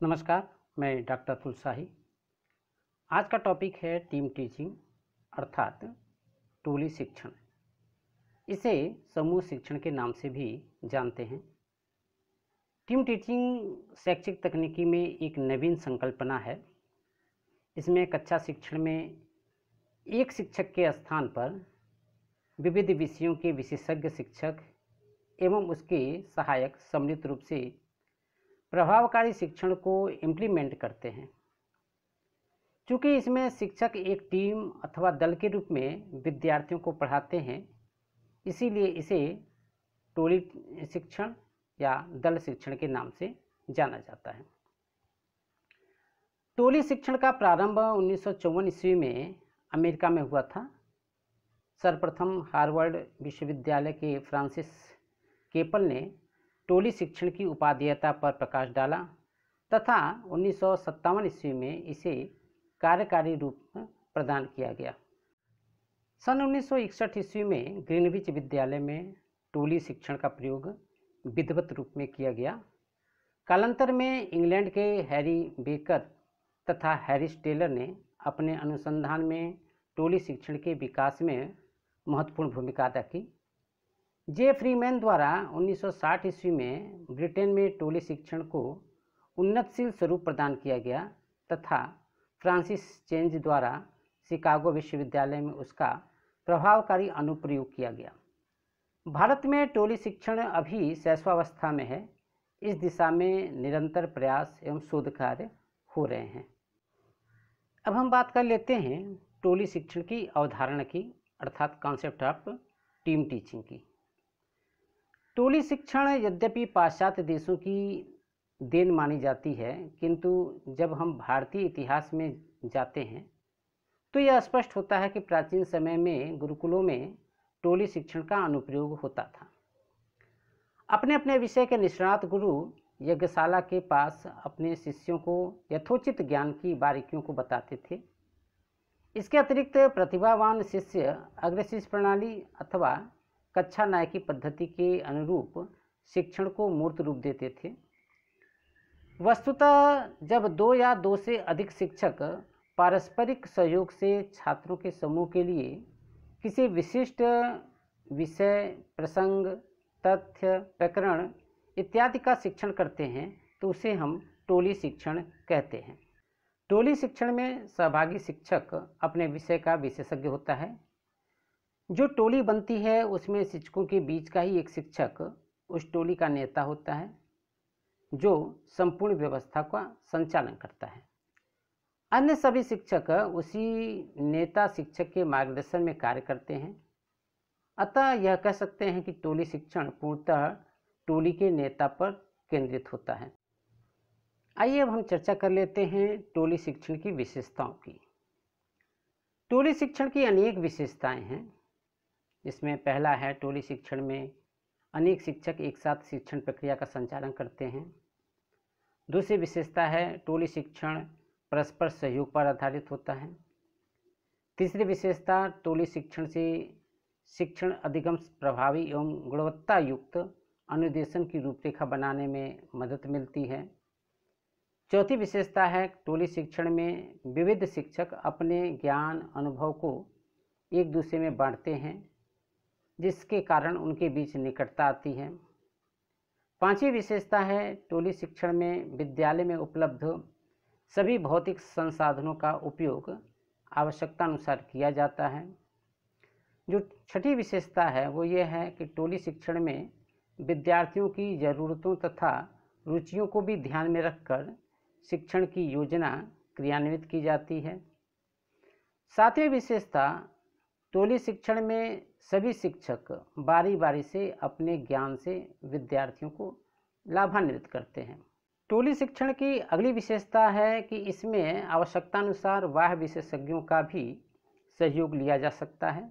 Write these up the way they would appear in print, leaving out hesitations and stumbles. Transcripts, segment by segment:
नमस्कार, मैं डॉक्टर अतुल शाही। आज का टॉपिक है टीम टीचिंग अर्थात टोली शिक्षण। इसे समूह शिक्षण के नाम से भी जानते हैं। टीम टीचिंग शैक्षिक तकनीकी में एक नवीन संकल्पना है। इसमें कक्षा शिक्षण में एक शिक्षक के स्थान पर विविध विषयों के विशेषज्ञ शिक्षक एवं उसके सहायक सम्मिलित रूप से प्रभावकारी शिक्षण को इम्प्लीमेंट करते हैं। चूँकि इसमें शिक्षक एक टीम अथवा दल के रूप में विद्यार्थियों को पढ़ाते हैं, इसीलिए इसे टोली शिक्षण या दल शिक्षण के नाम से जाना जाता है। टोली शिक्षण का प्रारंभ 1954 ईस्वी में अमेरिका में हुआ था। सर्वप्रथम हार्वर्ड विश्वविद्यालय के फ्रांसिस केपल ने टोली शिक्षण की उपादेयता पर प्रकाश डाला तथा 1957 ईस्वी में इसे कार्यकारी रूप प्रदान किया गया। सन 1961 ईस्वी में ग्रीनविच विद्यालय में टोली शिक्षण का प्रयोग विधिवत रूप में किया गया। कालांतर में इंग्लैंड के हैरी बेकर तथा हैरिस टेलर ने अपने अनुसंधान में टोली शिक्षण के विकास में महत्वपूर्ण भूमिका अदा की। जे फ्रीमैन द्वारा 1960 ईस्वी में ब्रिटेन में टोली शिक्षण को उन्नतशील स्वरूप प्रदान किया गया तथा फ्रांसिस चेंज द्वारा शिकागो विश्वविद्यालय में उसका प्रभावकारी अनुप्रयोग किया गया। भारत में टोली शिक्षण अभी शैशवावस्था में है। इस दिशा में निरंतर प्रयास एवं शोध कार्य हो रहे हैं। अब हम बात कर लेते हैं टोली शिक्षण की अवधारणा की अर्थात कॉन्सेप्ट ऑफ टीम टीचिंग की। टोली शिक्षण यद्यपि पाश्चात्य देशों की देन मानी जाती है, किंतु जब हम भारतीय इतिहास में जाते हैं तो यह स्पष्ट होता है कि प्राचीन समय में गुरुकुलों में टोली शिक्षण का अनुप्रयोग होता था। अपने अपने विषय के निष्णात गुरु यज्ञशाला के पास अपने शिष्यों को यथोचित ज्ञान की बारीकियों को बताते थे। इसके अतिरिक्त प्रतिभावान शिष्य अग्रशिष्य प्रणाली अथवा कक्षा नायकी पद्धति के अनुरूप शिक्षण को मूर्त रूप देते थे। वस्तुतः जब दो या दो से अधिक शिक्षक पारस्परिक सहयोग से छात्रों के समूह के लिए किसी विशिष्ट विषय, प्रसंग, तथ्य, प्रकरण इत्यादि का शिक्षण करते हैं तो उसे हम टोली शिक्षण कहते हैं। टोली शिक्षण में सहभागी शिक्षक अपने विषय का विशेषज्ञ होता है। जो टोली बनती है उसमें शिक्षकों के बीच का ही एक शिक्षक उस टोली का नेता होता है जो संपूर्ण व्यवस्था का संचालन करता है। अन्य सभी शिक्षक उसी नेता शिक्षक के मार्गदर्शन में कार्य करते हैं। अतः यह कह सकते हैं कि टोली शिक्षण पूर्णतः टोली के नेता पर केंद्रित होता है। आइए अब हम चर्चा कर लेते हैं टोली शिक्षण की विशेषताओं की। टोली शिक्षण की अनेक विशेषताएं हैं। इसमें पहला है टोली शिक्षण में अनेक शिक्षक एक साथ शिक्षण प्रक्रिया का संचालन करते हैं। दूसरी विशेषता है टोली शिक्षण परस्पर सहयोग पर आधारित होता है। तीसरी विशेषता टोली शिक्षण से शिक्षण अधिगम प्रभावी एवं गुणवत्ता युक्त अनुदेशन की रूपरेखा बनाने में मदद मिलती है। चौथी विशेषता है टोली शिक्षण में विविध शिक्षक अपने ज्ञान अनुभव को एक दूसरे में बांटते हैं, जिसके कारण उनके बीच निकटता आती है। पांचवी विशेषता है टोली शिक्षण में विद्यालय में उपलब्ध सभी भौतिक संसाधनों का उपयोग आवश्यकता अनुसार किया जाता है। जो छठी विशेषता है वो ये है कि टोली शिक्षण में विद्यार्थियों की ज़रूरतों तथा रुचियों को भी ध्यान में रखकर शिक्षण की योजना क्रियान्वित की जाती है। सातवीं विशेषता टोली शिक्षण में सभी शिक्षक बारी बारी से अपने ज्ञान से विद्यार्थियों को लाभान्वित करते हैं। टोली शिक्षण की अगली विशेषता है कि इसमें आवश्यकतानुसार बाह्य विशेषज्ञों का भी सहयोग लिया जा सकता है।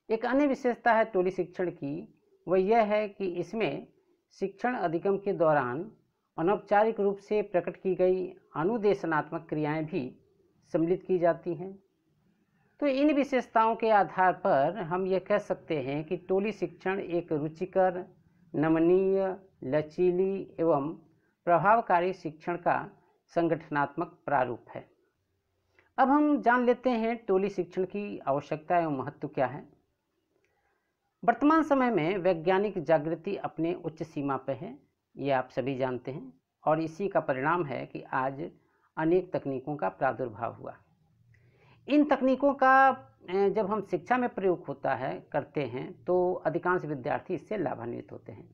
एक अन्य विशेषता है टोली शिक्षण की, वह यह है कि इसमें शिक्षण अधिगम के दौरान अनौपचारिक रूप से प्रकट की गई अनुदेशनात्मक क्रियाएं भी सम्मिलित की जाती हैं। तो इन विशेषताओं के आधार पर हम ये कह सकते हैं कि टोली शिक्षण एक रुचिकर, नमनीय, लचीली एवं प्रभावकारी शिक्षण का संगठनात्मक प्रारूप है। अब हम जान लेते हैं टोली शिक्षण की आवश्यकता एवं महत्व क्या है। वर्तमान समय में वैज्ञानिक जागृति अपने उच्च सीमा पर है, ये आप सभी जानते हैं, और इसी का परिणाम है कि आज अनेक तकनीकों का प्रादुर्भाव हुआ। इन तकनीकों का जब हम शिक्षा में प्रयोग होता है करते हैं तो अधिकांश विद्यार्थी इससे लाभान्वित होते हैं।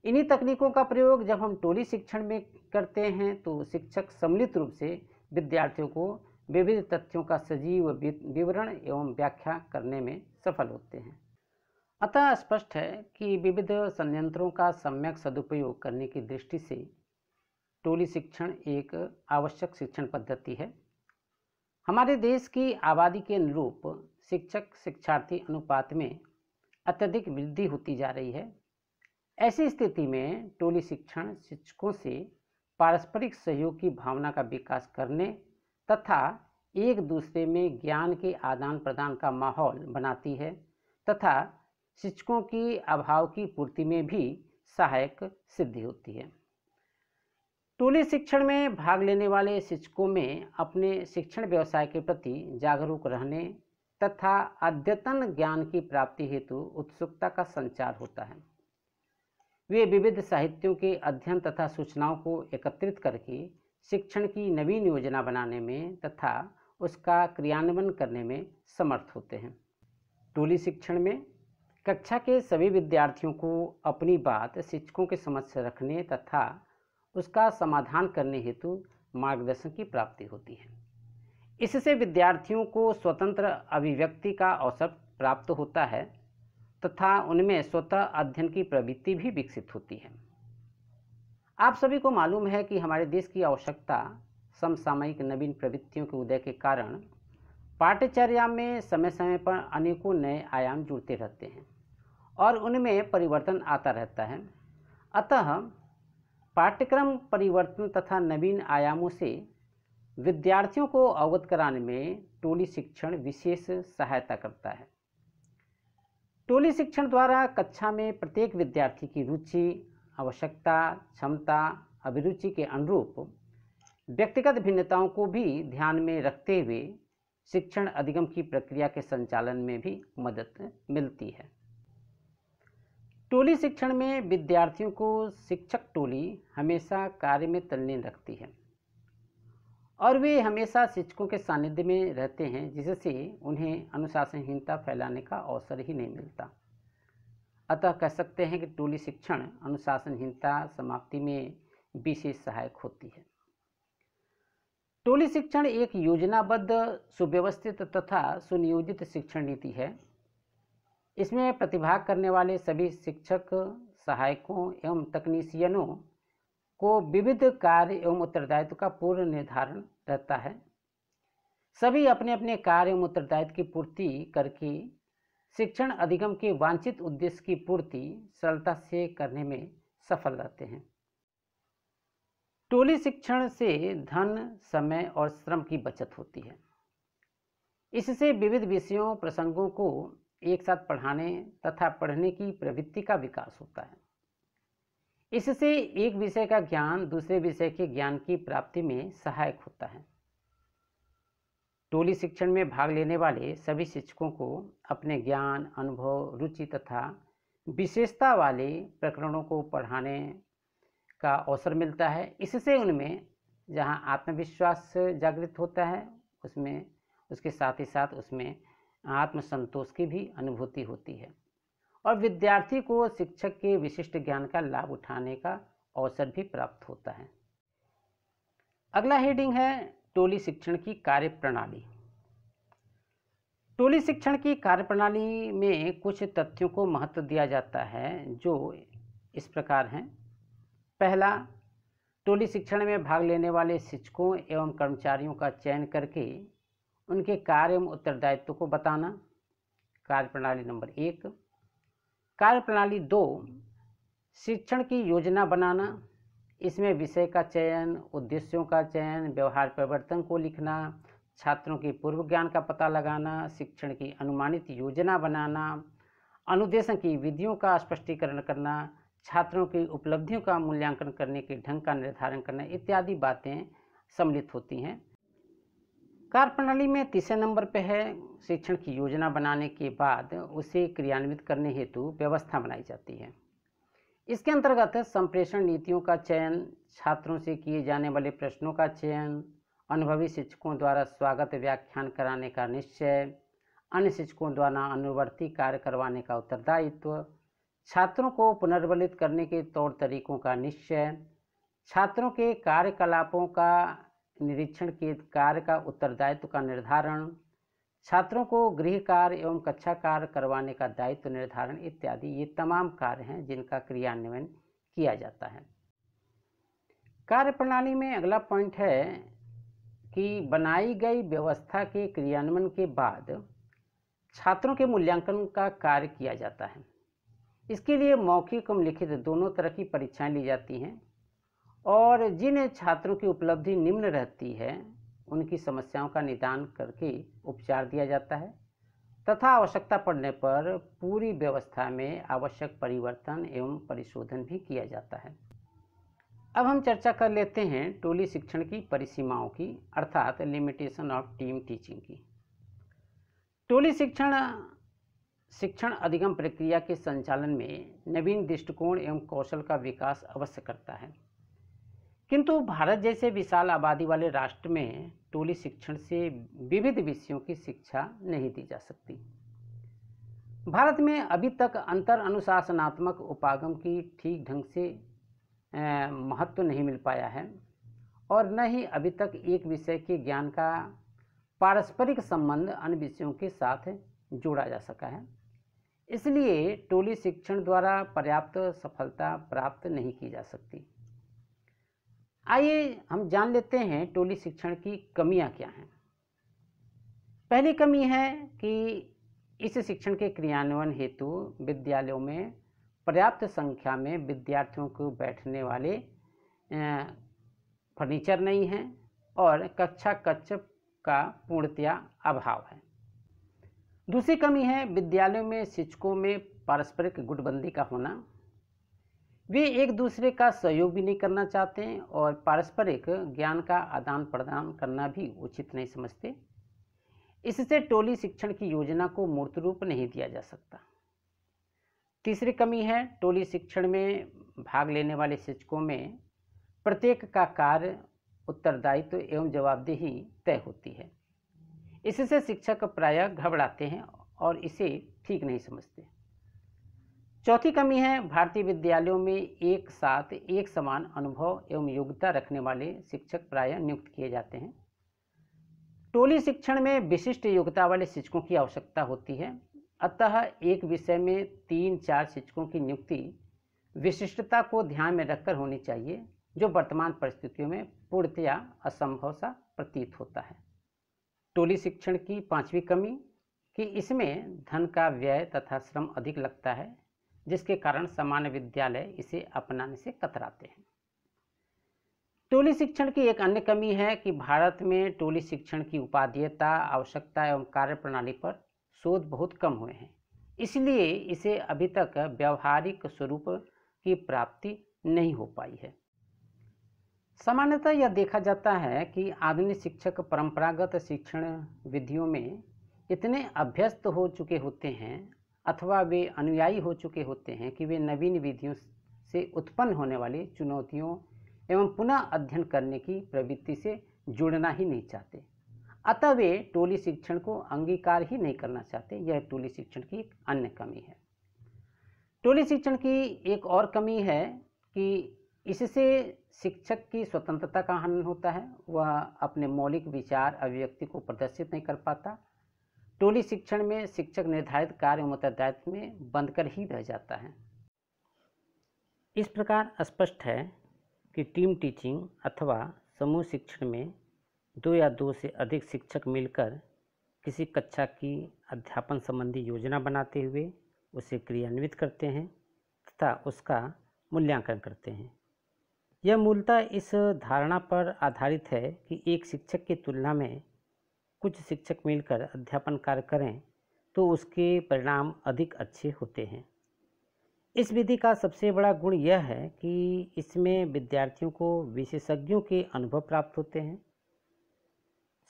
इन्हीं तकनीकों का प्रयोग जब हम टोली शिक्षण में करते हैं तो शिक्षक सम्मिलित रूप से विद्यार्थियों को विविध तथ्यों का सजीव विवरण एवं व्याख्या करने में सफल होते हैं। अतः स्पष्ट है कि विविध संयंत्रों का सम्यक सदुपयोग करने की दृष्टि से टोली शिक्षण एक आवश्यक शिक्षण पद्धति है। हमारे देश की आबादी के अनुरूप शिक्षक शिक्षार्थी अनुपात में अत्यधिक वृद्धि होती जा रही है। ऐसी स्थिति में टोली शिक्षण शिक्षकों से पारस्परिक सहयोग की भावना का विकास करने तथा एक दूसरे में ज्ञान के आदान प्रदान का माहौल बनाती है तथा शिक्षकों की अभाव की पूर्ति में भी सहायक सिद्धि होती है। टोली शिक्षण में भाग लेने वाले शिक्षकों में अपने शिक्षण व्यवसाय के प्रति जागरूक रहने तथा अद्यतन ज्ञान की प्राप्ति हेतु उत्सुकता का संचार होता है। वे विविध साहित्यों के अध्ययन तथा सूचनाओं को एकत्रित करके शिक्षण की नवीन योजना बनाने में तथा उसका क्रियान्वयन करने में समर्थ होते हैं। टोली शिक्षण में कक्षा के सभी विद्यार्थियों को अपनी बात शिक्षकों के समक्ष रखने तथा उसका समाधान करने हेतु मार्गदर्शन की प्राप्ति होती है। इससे विद्यार्थियों को स्वतंत्र अभिव्यक्ति का अवसर प्राप्त होता है तथा उनमें स्वतः अध्ययन की प्रवृत्ति भी विकसित होती है। आप सभी को मालूम है कि हमारे देश की आवश्यकता समसामयिक नवीन प्रवृत्तियों के उदय के कारण पाठ्यचर्या में समय समय पर अनेकों नए आयाम जुड़ते रहते हैं और उनमें परिवर्तन आता रहता है। अतः पाठ्यक्रम परिवर्तन तथा नवीन आयामों से विद्यार्थियों को अवगत कराने में टोली शिक्षण विशेष सहायता करता है। टोली शिक्षण द्वारा कक्षा में प्रत्येक विद्यार्थी की रुचि, आवश्यकता, क्षमता, अभिरुचि के अनुरूप व्यक्तिगत भिन्नताओं को भी ध्यान में रखते हुए शिक्षण अधिगम की प्रक्रिया के संचालन में भी मदद मिलती है। टोली शिक्षण में विद्यार्थियों को शिक्षक टोली हमेशा कार्य में तल्लीन रखती है और वे हमेशा शिक्षकों के सानिध्य में रहते हैं, जिससे उन्हें अनुशासनहीनता फैलाने का अवसर ही नहीं मिलता। अतः कह सकते हैं कि टोली शिक्षण अनुशासनहीनता समाप्ति में विशेष सहायक होती है। टोली शिक्षण एक योजनाबद्ध, सुव्यवस्थित तथा सुनियोजित शिक्षण नीति है। इसमें प्रतिभाग करने वाले सभी शिक्षक, सहायकों एवं तकनीशियनों को विविध कार्य एवं उत्तरदायित्व का पूर्ण निर्धारण रहता है। सभी अपने अपने कार्य एवं उत्तरदायित्व की पूर्ति करके शिक्षण अधिगम के वांछित उद्देश्य की पूर्ति सरलता से करने में सफल रहते हैं। टोली शिक्षण से धन, समय और श्रम की बचत होती है। इससे विविध विषयों, प्रसंगों को एक साथ पढ़ाने तथा पढ़ने की प्रवृत्ति का विकास होता है। इससे एक विषय का ज्ञान दूसरे विषय के ज्ञान की प्राप्ति में सहायक होता है। टोली शिक्षण में भाग लेने वाले सभी शिक्षकों को अपने ज्ञान, अनुभव, रुचि तथा विशेषता वाले प्रकरणों को पढ़ाने का अवसर मिलता है। इससे उनमें जहां आत्मविश्वास जागृत होता है उसमें उसके साथ ही साथ उसमें आत्मसंतोष की भी अनुभूति होती है और विद्यार्थी को शिक्षक के विशिष्ट ज्ञान का लाभ उठाने का अवसर भी प्राप्त होता है। अगला हेडिंग है टोली शिक्षण की कार्यप्रणाली। टोली शिक्षण की कार्यप्रणाली में कुछ तथ्यों को महत्व दिया जाता है जो इस प्रकार हैं। पहला, टोली शिक्षण में भाग लेने वाले शिक्षकों एवं कर्मचारियों का चयन करके उनके कार्य एवं उत्तरदायित्व को बताना, कार्यप्रणाली नंबर 1। कार्यप्रणाली 2, शिक्षण की योजना बनाना। इसमें विषय का चयन, उद्देश्यों का चयन, व्यवहार परिवर्तन को लिखना, छात्रों के पूर्व ज्ञान का पता लगाना, शिक्षण की अनुमानित योजना बनाना, अनुदेशन की विधियों का स्पष्टीकरण करना, छात्रों की उपलब्धियों का मूल्यांकन करने के ढंग का निर्धारण करना इत्यादि बातें सम्मिलित होती हैं। कार्यप्रणाली में तीसरे नंबर पे है शिक्षण की योजना बनाने के बाद उसे क्रियान्वित करने हेतु व्यवस्था बनाई जाती है। इसके अंतर्गत संप्रेषण नीतियों का चयन, छात्रों से किए जाने वाले प्रश्नों का चयन, अनुभवी शिक्षकों द्वारा स्वागत व्याख्यान कराने का निश्चय, अन्य शिक्षकों द्वारा अनुवर्ती कार्य करवाने का उत्तरदायित्व, छात्रों को पुनर्बलित करने के तौर तरीकों का निश्चय, छात्रों के कार्यकलापों का निरीक्षण के कार्य का उत्तरदायित्व का निर्धारण, छात्रों को गृह कार्य एवं कक्षा कार्य करवाने का दायित्व निर्धारण इत्यादि ये तमाम कार्य हैं जिनका क्रियान्वयन किया जाता है। कार्यप्रणाली में अगला पॉइंट है कि बनाई गई व्यवस्था के क्रियान्वयन के बाद छात्रों के मूल्यांकन का कार्य किया जाता है। इसके लिए मौखिक एवं लिखित दोनों तरह की परीक्षाएं ली जाती हैं और जिन छात्रों की उपलब्धि निम्न रहती है उनकी समस्याओं का निदान करके उपचार दिया जाता है तथा आवश्यकता पड़ने पर पूरी व्यवस्था में आवश्यक परिवर्तन एवं परिशोधन भी किया जाता है। अब हम चर्चा कर लेते हैं टोली शिक्षण की परिसीमाओं की, अर्थात लिमिटेशन ऑफ टीम टीचिंग की। टोली शिक्षण अधिगम प्रक्रिया के संचालन में नवीन दृष्टिकोण एवं कौशल का विकास अवश्य करता है, किंतु भारत जैसे विशाल आबादी वाले राष्ट्र में टोली शिक्षण से विविध विषयों की शिक्षा नहीं दी जा सकती। भारत में अभी तक अंतर अनुशासनात्मक उपागम की ठीक ढंग से महत्व नहीं मिल पाया है और न ही अभी तक एक विषय के ज्ञान का पारस्परिक संबंध अन्य विषयों के साथ जोड़ा जा सका है। इसलिए टोली शिक्षण द्वारा पर्याप्त सफलता प्राप्त नहीं की जा सकती। आइए हम जान लेते हैं टोली शिक्षण की कमियां क्या हैं। पहली कमी है कि इस शिक्षण के क्रियान्वयन हेतु विद्यालयों में पर्याप्त संख्या में विद्यार्थियों को बैठने वाले फर्नीचर नहीं हैं और कक्षा कक्ष का पूर्णतया अभाव है। दूसरी कमी है विद्यालयों में शिक्षकों में पारस्परिक गुटबंदी का होना। वे एक दूसरे का सहयोग भी नहीं करना चाहते हैं और पारस्परिक ज्ञान का आदान प्रदान करना भी उचित नहीं समझते। इससे टोली शिक्षण की योजना को मूर्त रूप नहीं दिया जा सकता। तीसरी कमी है टोली शिक्षण में भाग लेने वाले शिक्षकों में प्रत्येक का कार्य, उत्तरदायित्व एवं जवाबदेही तय होती है। इससे शिक्षक प्रायः घबराते हैं और इसे ठीक नहीं समझते। चौथी कमी है भारतीय विद्यालयों में एक साथ एक समान अनुभव एवं योग्यता रखने वाले शिक्षक प्रायः नियुक्त किए जाते हैं। टोली शिक्षण में विशिष्ट योग्यता वाले शिक्षकों की आवश्यकता होती है, अतः एक विषय में 3-4 शिक्षकों की नियुक्ति विशिष्टता को ध्यान में रखकर होनी चाहिए, जो वर्तमान परिस्थितियों में पूर्णतया असंभव सा प्रतीत होता है। टोली शिक्षण की पांचवी कमी कि इसमें धन का व्यय तथा श्रम अधिक लगता है, जिसके कारण सामान्य विद्यालय इसे अपनाने से कतराते हैं। टोली शिक्षण की एक अन्य कमी है कि भारत में टोली शिक्षण की उपादेयता, आवश्यकता एवं कार्यप्रणाली पर शोध बहुत कम हुए हैं, इसलिए इसे अभी तक व्यावहारिक स्वरूप की प्राप्ति नहीं हो पाई है। सामान्यतः यह देखा जाता है कि आधुनिक शिक्षक परंपरागत शिक्षण विधियों में इतने अभ्यस्त हो चुके होते हैं अथवा वे अनुयायी हो चुके होते हैं कि वे नवीन विधियों से उत्पन्न होने वाली चुनौतियों एवं पुनः अध्ययन करने की प्रवृत्ति से जुड़ना ही नहीं चाहते। अतः वे टोली शिक्षण को अंगीकार ही नहीं करना चाहते। यह टोली शिक्षण की एक अन्य कमी है। टोली शिक्षण की एक और कमी है कि इससे शिक्षक की स्वतंत्रता का हनन होता है। वह अपने मौलिक विचार अभिव्यक्ति को प्रदर्शित नहीं कर पाता। टोली शिक्षण में शिक्षक निर्धारित कार्य एवं उत्तरदायित्व में बंद कर ही रह जाता है। इस प्रकार स्पष्ट है कि टीम टीचिंग अथवा समूह शिक्षण में 2 या 2 से अधिक शिक्षक मिलकर किसी कक्षा की अध्यापन संबंधी योजना बनाते हुए उसे क्रियान्वित करते हैं तथा उसका मूल्यांकन करते हैं। यह मूलतः इस धारणा पर आधारित है कि एक शिक्षक की तुलना में कुछ शिक्षक मिलकर अध्यापन कार्य करें तो उसके परिणाम अधिक अच्छे होते हैं। इस विधि का सबसे बड़ा गुण यह है कि इसमें विद्यार्थियों को विशेषज्ञों के अनुभव प्राप्त होते हैं।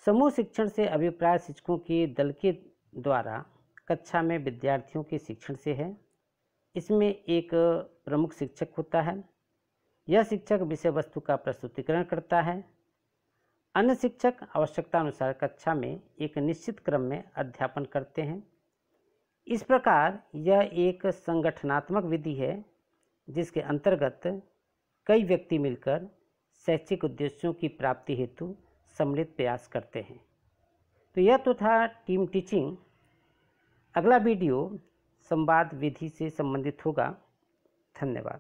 समूह शिक्षण से अभिप्राय शिक्षकों के दल के द्वारा कक्षा में विद्यार्थियों के शिक्षण से है। इसमें एक प्रमुख शिक्षक होता है। यह शिक्षक विषय वस्तु का प्रस्तुतिकरण करता है। अन्य शिक्षक आवश्यकता अनुसार कक्षा में एक निश्चित क्रम में अध्यापन करते हैं। इस प्रकार यह एक संगठनात्मक विधि है जिसके अंतर्गत कई व्यक्ति मिलकर शैक्षिक उद्देश्यों की प्राप्ति हेतु सम्मिलित प्रयास करते हैं। तो यह तो था टीम टीचिंग। अगला वीडियो संवाद विधि से संबंधित होगा। धन्यवाद।